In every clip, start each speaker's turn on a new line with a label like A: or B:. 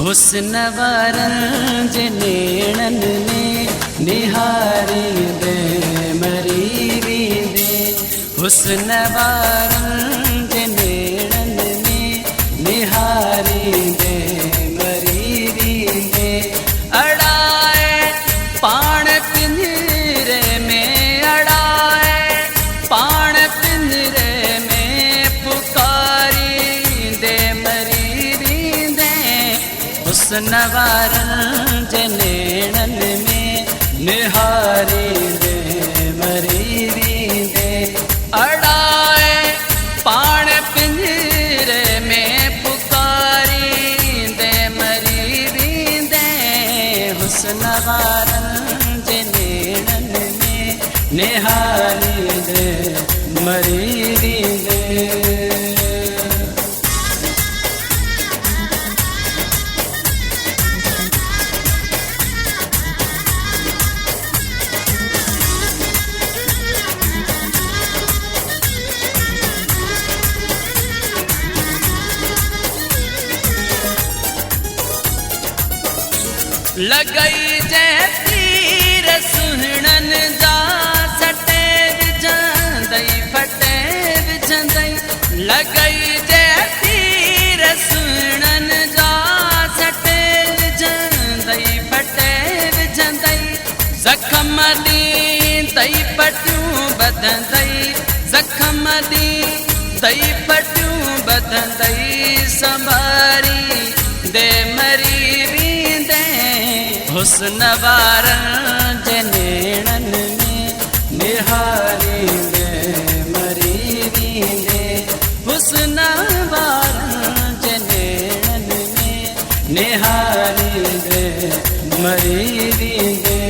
A: हुस्न वारन जे नेणन में निहारी दे मरी वींदे। हुस्न वारन जे नेणन में निहारी दे मरी वींदे। अड़ाए पाण पिंजरे में अड़ाए पाण पिंजरे में पुकारी दे मरी वींदे। हुस्न वारन जे नेणन में निहारी दे मरी वींदे। अड़ाए पाण पिंजरे में पुकारी दे मरी वींदे। हुस्न वारन जे नेणन में निहारी दे मरी वींदे। लगई जे तीर सुहणन जा सटे विझंदई फटे विझंदई। लगई जे तीर सुहणन जा सटे विझंदई फटे विझंदई। जख्म ॾींदई पटियूं बधंदई जख्म ॾींदई पटियूं बधंदई। संभारी दे मरी वींदे। हुस्न वारन जे नेणन में निहारी दे मरी वींदे। हुस्न वारन जे नेणन में निहारी दे मरी वींदे।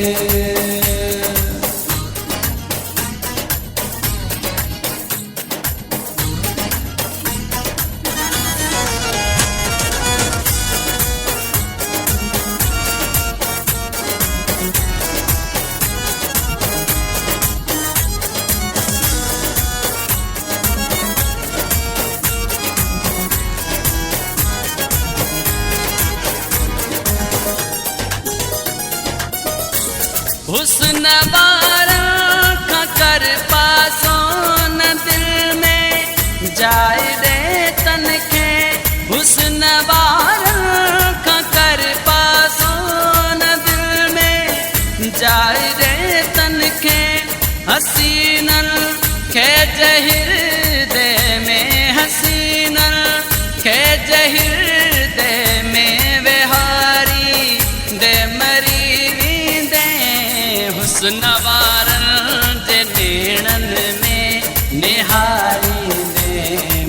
A: हुस्न वारन खां कर पासो न दिल में जाए दे तन खे। हुस्न वारन खां कर पासो न दिल में जाए दे तन खे। हसीनन खे जहिर दे में हसीनन खे जहिर दे में विहारी दे मरी वींदे। हुस्न वारन जे नेणन में निहारी दे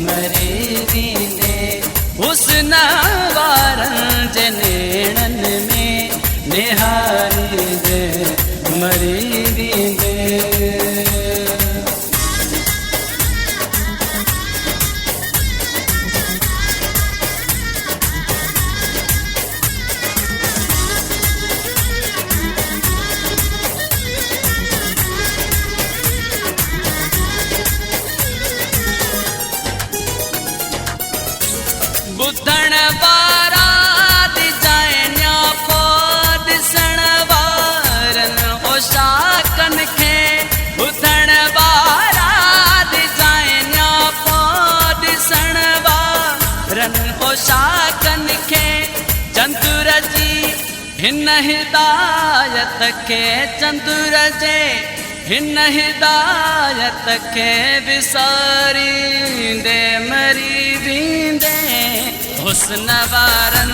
A: मरी वींदे। हुस्न वारन जे नेणन में निहारी दे मरी वींदे। ॿुधण वारा दिजाइन्या पो ॾिसण वारन ओशाकन खे। ॿुधण वारा दिजाइन्या पो ॾिसण वारन ओशाकन खे। चंदुर जी हिन हिदायत खे चंदुर जे हिन हिदायत खे विसारी दे मरी वींदे। हुस्न वारन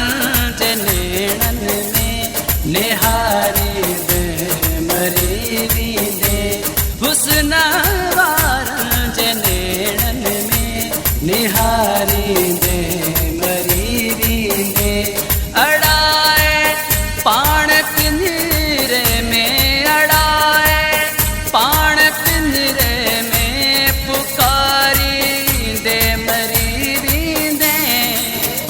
A: जे नेणन में निहारी दे मरी वींदे। हुस्न वारन जे नेणन में निहारी दे मरी वींदे। अड़ाए पाण पिंजरे में अड़ाए पाण पिंजरे में पुकारी दे मरी वींदे।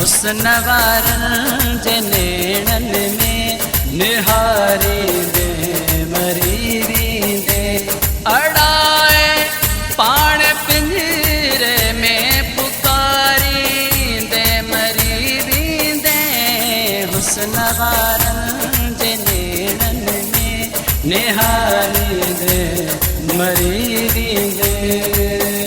A: हुस्न वारन जे नेणन में निहारी दे मरी वींदे। अड़ाए पाण पिंजरे में पुकारी दे मरी वींदे। वैष्णवारन जे नेणन में निहारींदे मरी वेंदे।